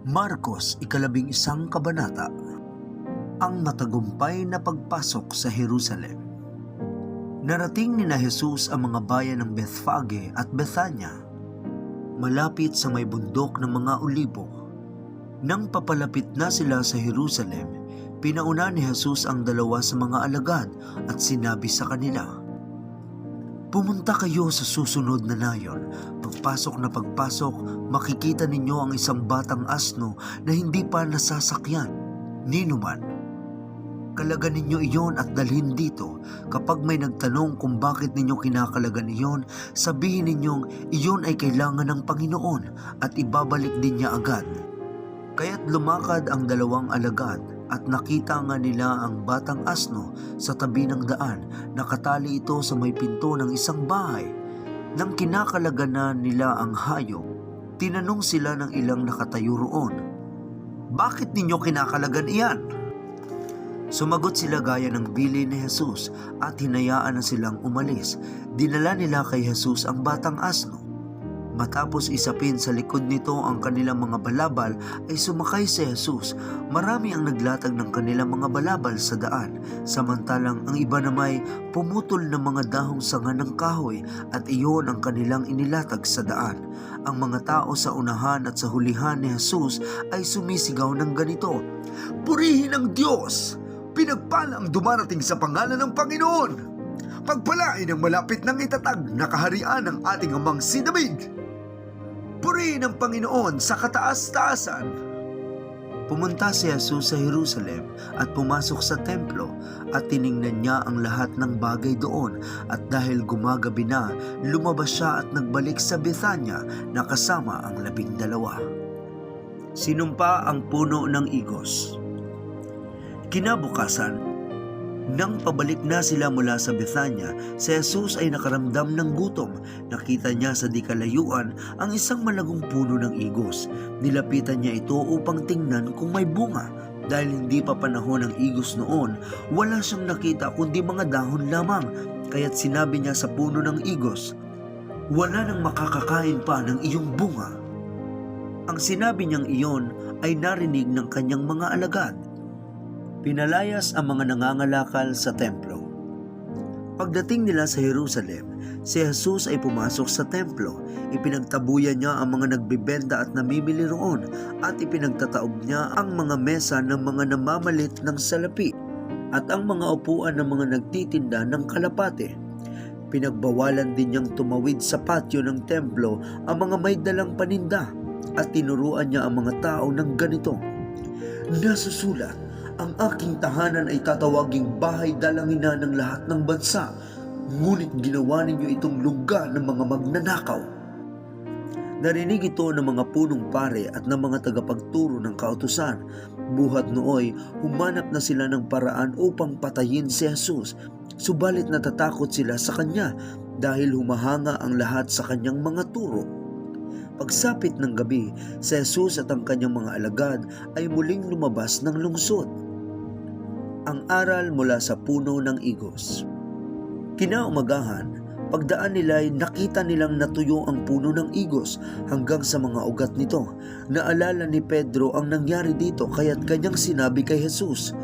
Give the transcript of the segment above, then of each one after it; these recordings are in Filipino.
Marcos, 11 kabanata. Ang matagumpay na pagpasok sa Jerusalem. Narating ni na Jesus ang mga bayan ng Bethphage at Bethania, malapit sa may bundok ng mga Olibo. Nang papalapit na sila sa Jerusalem, pinauna ni Jesus ang 2 sa mga alagad at sinabi sa kanila, "Pumunta kayo sa susunod na nayon. Pagpasok na pagpasok, makikita ninyo ang isang batang asno na hindi pa nasasakyan ni numan. Kalagan ninyo iyon at dalhin dito. Kapag may nagtanong kung bakit ninyo kinakalagan iyon, sabihin ninyong iyon ay kailangan ng Panginoon at ibabalik din niya agad." Kaya't lumakad ang 2 alagad at nakita nga nila ang batang asno sa tabi ng daan. Nakatali ito sa may pinto ng isang bahay. Nang kinakalagan na nila ang hayop, tinanong sila ng ilang nakatayo roon, "Bakit ninyo kinakalagan iyan?" Sumagot sila gaya ng bilin ni Jesus at hinayaan na silang umalis. Dinala nila kay Jesus ang batang asno. Matapos isapin sa likod nito ang kanilang mga balabal, ay sumakay si Jesus. Marami ang naglatag ng kanilang mga balabal sa daan, samantalang ang iba namay pumutol ng mga dahong sanga ng kahoy at iyon ang kanilang inilatag sa daan. Ang mga tao sa unahan at sa hulihan ni Jesus ay sumisigaw ng ganito, "Purihin ang Diyos! Pinagpala ang dumarating sa pangalan ng Panginoon! Pagpalain ang malapit ng itatag na kaharian ng ating Amang si David! Purihin ang Panginoon sa kataas-taasan!" Pumunta si Jesus sa Jerusalem at pumasok sa templo at tiningnan niya ang lahat ng bagay doon, at dahil gumagabi na, lumabas siya at nagbalik sa Bethania na kasama ang 12. Sinumpa ang puno ng igos. Kinabukasan, nang pabalik na sila mula sa Bethania, si Jesus ay nakaramdam ng gutom. Nakita niya sa di kalayuan ang isang malagong puno ng igos. Nilapitan niya ito upang tingnan kung may bunga. Dahil hindi pa panahon ng igos noon, wala siyang nakita kundi mga dahon lamang. Kaya't sinabi niya sa puno ng igos, "Wala nang makakakain pa ng iyong bunga." Ang sinabi niyang iyon ay narinig ng kanyang mga alagad. Pinalayas ang mga nangangalakal sa templo. Pagdating nila sa Jerusalem, si Jesus ay pumasok sa templo. Ipinagtabuyan niya ang mga nagbebenta at namimili roon, at ipinagtataob niya ang mga mesa ng mga namamalit ng salapi at ang mga upuan ng mga nagtitinda ng kalapate. Pinagbawalan din niyang tumawid sa patio ng templo ang mga may dalang paninda, at tinuruan niya ang mga tao ng ganito, "Nasusulat, ang aking tahanan ay tatawaging bahay dalanginan ng lahat ng bansa, ngunit ginawa ninyo itong lugar ng mga magnanakaw." Narinig ito ng mga punong pare at ng mga tagapagturo ng kautusan. Buhat nooy, humanap na sila ng paraan upang patayin si Jesus. Subalit natatakot sila sa kanya dahil humahanga ang lahat sa kanyang mga turo. Pagsapit ng gabi, si Jesus at ang kanyang mga alagad ay muling lumabas ng lungsod. Ang aral mula sa puno ng igos. Kinaumagahan, pagdaan nila ay nakita nilang natuyo ang puno ng igos hanggang sa mga ugat nito. Naalala ni Pedro ang nangyari dito, kaya't kanyang sinabi kay Jesus,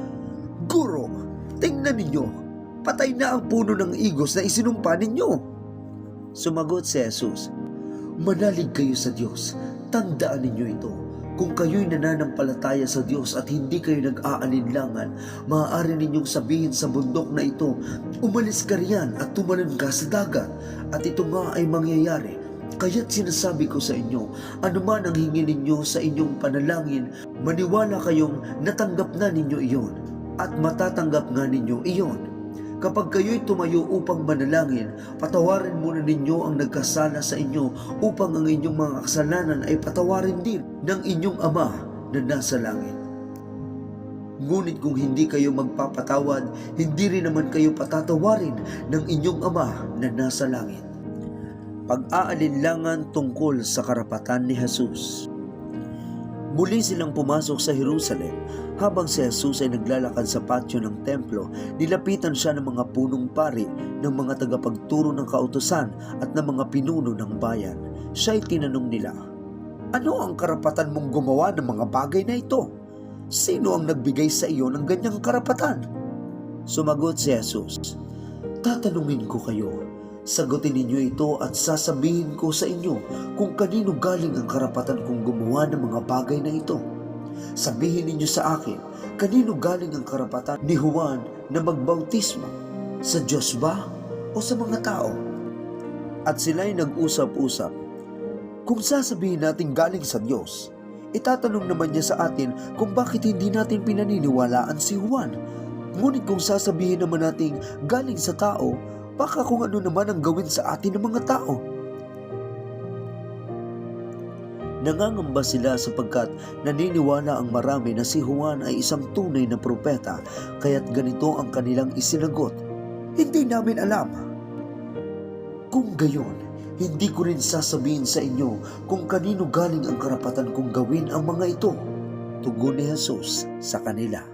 "Guro, tingnan ninyo, patay na ang puno ng igos na isinumpa ninyo." Sumagot si Jesus, "Manalig kayo sa Diyos, tandaan ninyo ito. Kung kayo'y nananampalataya sa Diyos at hindi kayo nag-aalinlangan, maaari ninyong sabihin sa bundok na ito, umalis ka riyan at tumalon ka sa dagat, at ito nga ay mangyayari. Kaya't sinasabi ko sa inyo, anuman ang hingin ninyo sa inyong panalangin, maniwala kayong natanggap na ninyo iyon, at matatanggap nga ninyo iyon. Kapag kayo'y tumayo upang manalangin, patawarin muna ninyo ang nagkasala sa inyo upang ang inyong mga kasalanan ay patawarin din ng inyong Ama na nasa langit. Ngunit kung hindi kayo magpapatawad, hindi rin naman kayo patatawarin ng inyong Ama na nasa langit." Pag-aalinlangan tungkol sa karapatan ni Jesus. Muli silang pumasok sa Jerusalem. Habang si Jesus ay naglalakad sa patio ng templo, nilapitan siya ng mga punong pari, ng mga tagapagturo ng kautusan at ng mga pinuno ng bayan. Siya'y tinanong nila, Ano ang karapatan mong gumawa ng mga bagay na ito? Sino ang nagbigay sa iyo ng ganyang karapatan? Sumagot si Jesus, tatanungin ko kayo, sagutin ninyo ito at sasabihin ko sa inyo kung kanino galing ang karapatan kong gumawa ng mga bagay na ito. Sabihin ninyo sa akin, kanino galing ang karapatan ni Juan na magbautismo? Sa Diyos ba o sa mga tao? At sila'y nag-usap-usap. Kung sasabihin natin galing sa Diyos, itatanong naman niya sa atin kung bakit hindi natin pinaniniwalaan si Juan. Ngunit kung sasabihin naman natin galing sa tao, baka kung ano naman ang gawin sa atin ng mga tao. Nangangamba sila sapagkat naniniwala ang marami na si Juan ay isang tunay na propeta, kaya't ganito ang kanilang isinagot, hindi namin alam. Kung gayon, hindi ko rin sasabihin sa inyo kung kanino galing ang karapatan kong gawin ang mga ito. Tugon ni Jesus sa kanila.